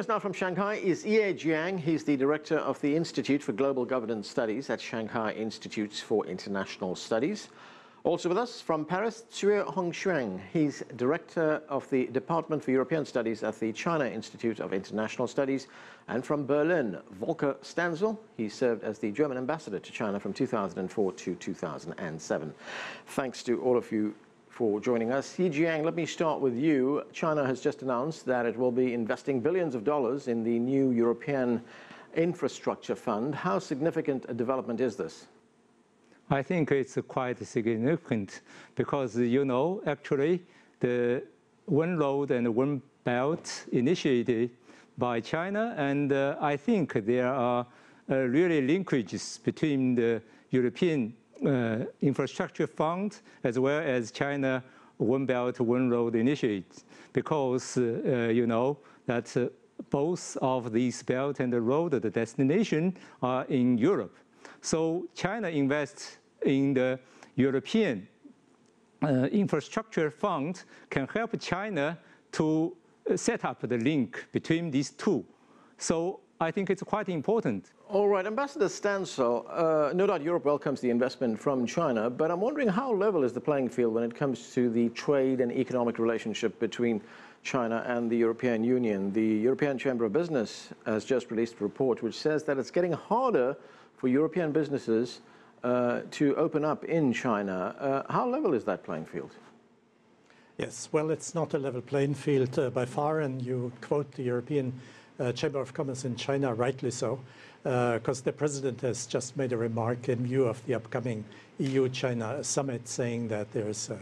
Now from Shanghai is Jiang. He's the director of the Institute for Global Governance Studies at Shanghai Institutes for International Studies. Also with us from Paris.Cui Hongjian. He's director of the Department for European Studies at the China Institute of International Studies. And from Berlin, Volker Stanzel. He served as the German ambassador to China from 2004 to 2007. Thanks to all of you for joining us. Jiang, let me start with you. China has just announced that it will be investing billions of dollars in the new European infrastructure fund. How significant a development is this? I think it's quite significant because, actually the One Road and One Belt initiated by China, and I think there are really linkages between the European infrastructure fund as well as China One Belt, One Road initiative, because that both of these belt and the road, the destination are in Europe. So China invests in the European infrastructure fund can help China to set up the link between these two. So I think it's quite important. All right, Ambassador Stanzel, no doubt Europe welcomes the investment from China, but I'm wondering how level is the playing field when it comes to the trade and economic relationship between China and the European Union? The European Chamber of Business has just released a report which says that it's getting harder for European businesses to open up in China. How level is that playing field? Yes, well, it's not a level playing field by far, and you quote the European Chamber of Commerce in China, rightly so, because the president has just made a remark in view of the upcoming EU-China summit saying that there's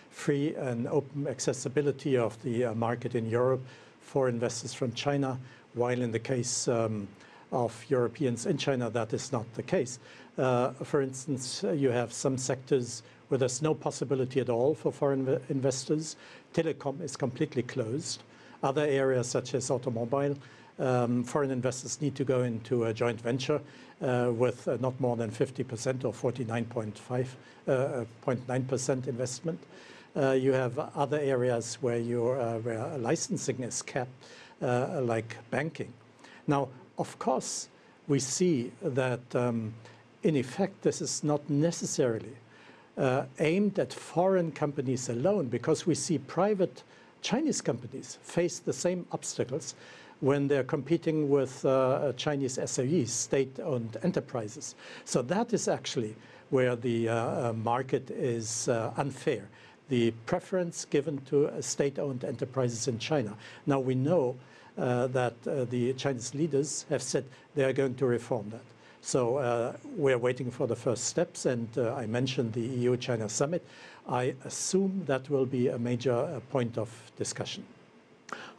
free and open accessibility of the market in Europe for investors from China, while in the case of Europeans in China, that is not the case. For instance, you have some sectors where there's no possibility at all for foreign investors. Telecom is completely closed. Other areas such as automobile, foreign investors need to go into a joint venture with not more than 50% or 49.9% investment. You have other areas where where licensing is capped, like banking. Now, of course, we see that in effect this is not necessarily aimed at foreign companies alone, because we see private Chinese companies face the same obstacles when they're competing with Chinese SOEs, state-owned enterprises. So that is actually where the market is unfair, the preference given to state-owned enterprises in China. Now we know that the Chinese leaders have said they are going to reform that. So we're waiting for the first steps, and I mentioned the EU-China summit. I assume that will be a major point of discussion.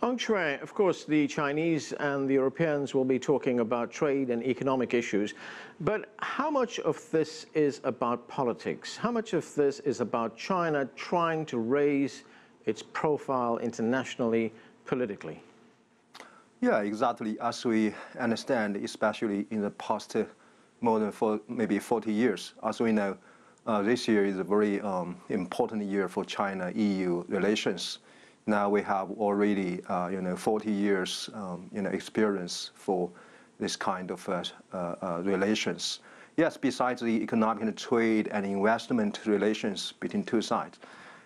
Hongchuan, of course, the Chinese and the Europeans will be talking about trade and economic issues, but how much of this is about politics? How much of this is about China trying to raise its profile internationally, politically? Yeah, exactly. As we understand, especially in the past more than maybe 40 years, as we know, this year is a very important year for China-EU relations. Now we have already, 40 years, experience for this kind of relations. Yes, besides the economic and trade and investment relations between two sides,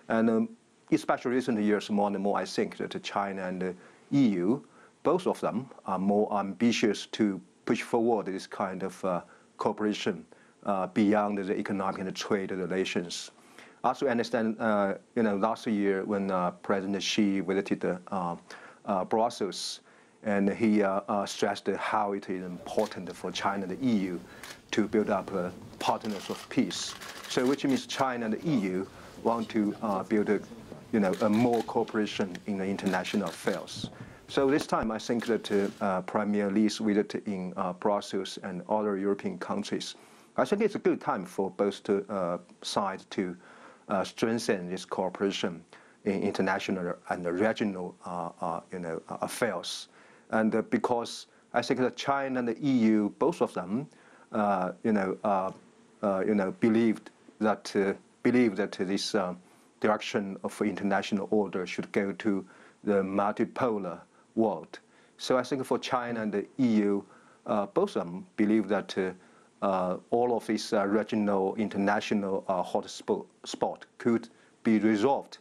and especially recent years, more and more, I think that China and the EU, both of them are more ambitious to push forward this kind of cooperation beyond the economic and trade relations. As we understand, last year when President Xi visited Brussels, and he stressed how it is important for China and the EU to build up partners of peace. So, which means China and the EU want to build a more cooperation in the international affairs. So this time, I think that Premier Li's visit in Brussels and other European countries, I think it's a good time for both sides to strengthen this cooperation in international and regional, affairs. And because I think that China and the EU, both of them, believe that this direction of international order should go to the multipolar world. So I think for China and the EU, both of them believe that all of these regional, international hotspot could be resolved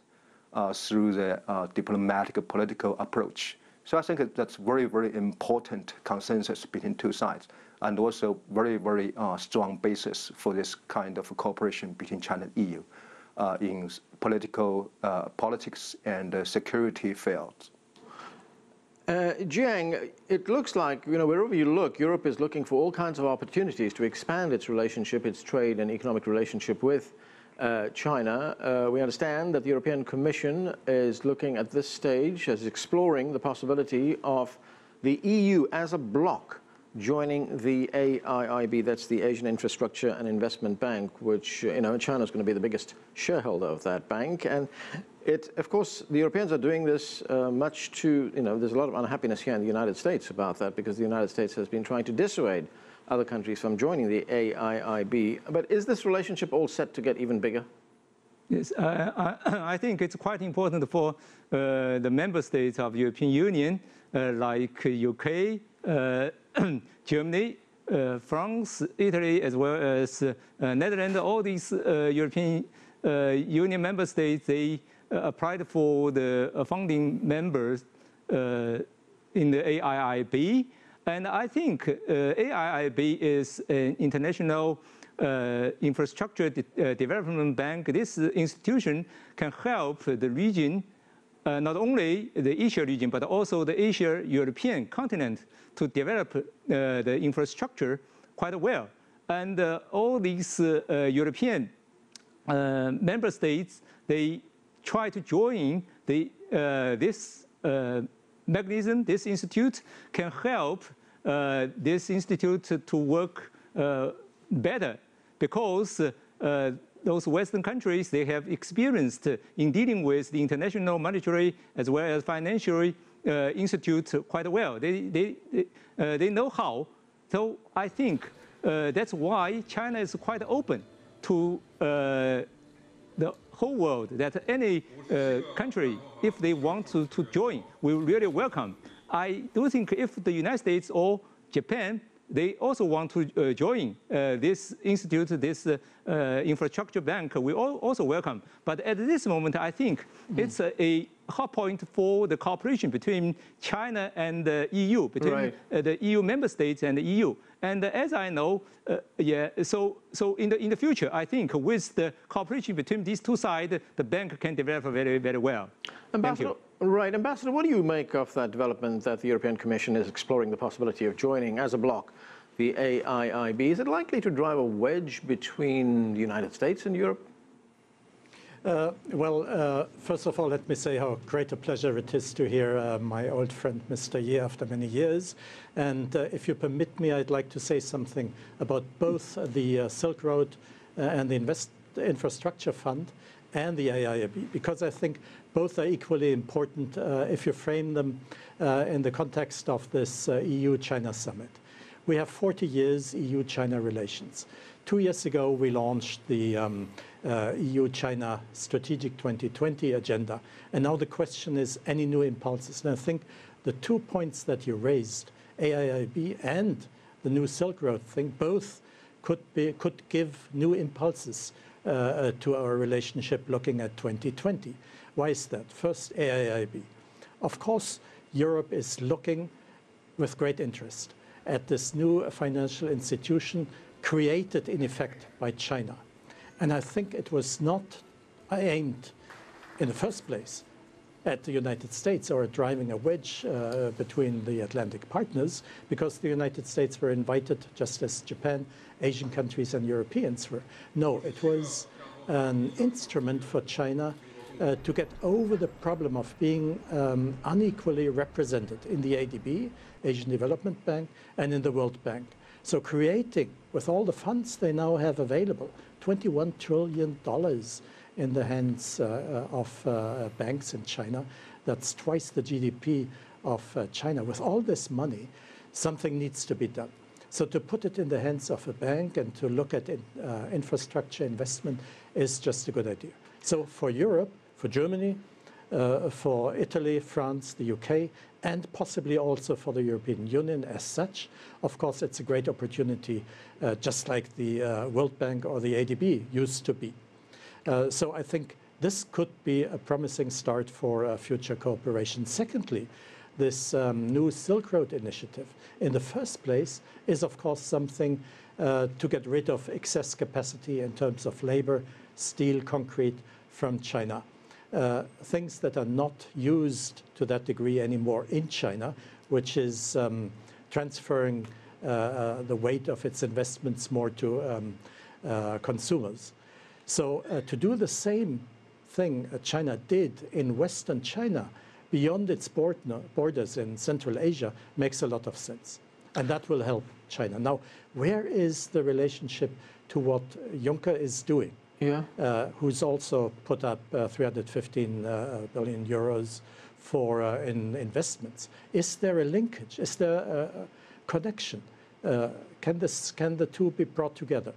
through the diplomatic, political approach. So I think that's very, very important consensus between two sides, and also very, very strong basis for this kind of cooperation between China and EU in politics and security fields. Jiang, it looks like, wherever you look, Europe is looking for all kinds of opportunities to expand its relationship, its trade and economic relationship with China. We understand that the European Commission is looking at this stage as exploring the possibility of the EU as a bloc joining the AIIB, that's the Asian Infrastructure and Investment Bank, which, China is going to be the biggest shareholder of that bank. And of course, the Europeans are doing this much to, there's a lot of unhappiness here in the United States about that, because the United States has been trying to dissuade other countries from joining the AIIB. But is this relationship all set to get even bigger? Yes, I think it's quite important for the member states of the European Union, like UK, Germany, France, Italy, as well as Netherlands. All these European Union member states, they applied for the founding members in the AIIB. And I think AIIB is an international infrastructure development bank. This institution can help the region, not only the Asia region, but also the Asia-European continent, to develop the infrastructure quite well. And all these European member states, they try to join this mechanism. This institute can help this institute to work better, because those Western countries, they have experienced in dealing with the international monetary as well as financial institute quite well. They know how. So I think that's why China is quite open to the whole world, that any country, if they want to join, we really welcome. I do think if the United States or Japan, they also want to join this institute, this infrastructure bank, we also welcome. But at this moment, I think it's a hot point for the cooperation between China and the EU, between the EU member states and the EU. And as I know, so in the future, I think with the cooperation between these two sides, the bank can develop very, very well. Ambassador, right, Ambassador, what do you make of that development that the European Commission is exploring the possibility of joining as a bloc the AIIB? Is it likely to drive a wedge between the United States and Europe? First of all, let me say how great a pleasure it is to hear my old friend Mr. Ye after many years. And if you permit me, I'd like to say something about both the Silk Road and the Infrastructure Fund and the AIIB, because I think both are equally important if you frame them in the context of this EU-China summit. We have 40 years EU-China relations. 2 years ago, we launched the EU-China Strategic 2020 agenda. And now the question is, any new impulses? And I think the 2 points that you raised, AIIB and the new Silk Road thing, both could give new impulses to our relationship looking at 2020. Why is that? First, AIIB. Of course, Europe is looking with great interest at this new financial institution created, in effect, by China. And I think it was not aimed, in the first place, at the United States or driving a wedge between the Atlantic partners, because the United States were invited, just as Japan, Asian countries, and Europeans were. No, it was an instrument for China to get over the problem of being unequally represented in the ADB, Asian Development Bank, and in the World Bank. So creating, with all the funds they now have available, $21 trillion in the hands of banks in China. That's twice the GDP of China. With all this money, something needs to be done. So to put it in the hands of a bank and to look at infrastructure investment is just a good idea. So for Europe, for Germany, for Italy, France, the UK, and possibly also for the European Union as such. Of course, it's a great opportunity, just like the World Bank or the AIIB used to be. So I think this could be a promising start for future cooperation. Secondly, this new Silk Road initiative, in the first place, is of course something to get rid of excess capacity in terms of labor, steel, concrete from China. Things that are not used to that degree anymore in China, which is transferring the weight of its investments more to consumers. So to do the same thing China did in Western China, beyond its borders in Central Asia, makes a lot of sense. And that will help China. Now, where is the relationship to what Juncker is doing? Yeah. Who's also put up 315 billion euros for in investments. Is there a linkage? Is there a connection? Can the two be brought together?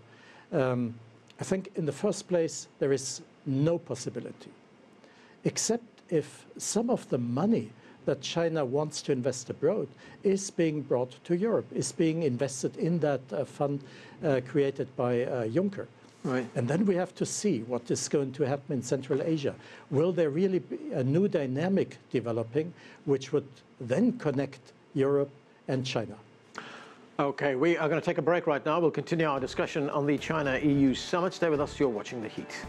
I think in the first place, there is no possibility, except if some of the money that China wants to invest abroad is being brought to Europe, is being invested in that fund created by Juncker. Right. And then we have to see what is going to happen in Central Asia. Will there really be a new dynamic developing which would then connect Europe and China? Okay, we are going to take a break right now. We'll continue our discussion on the China-EU summit. Stay with us, you're watching The Heat.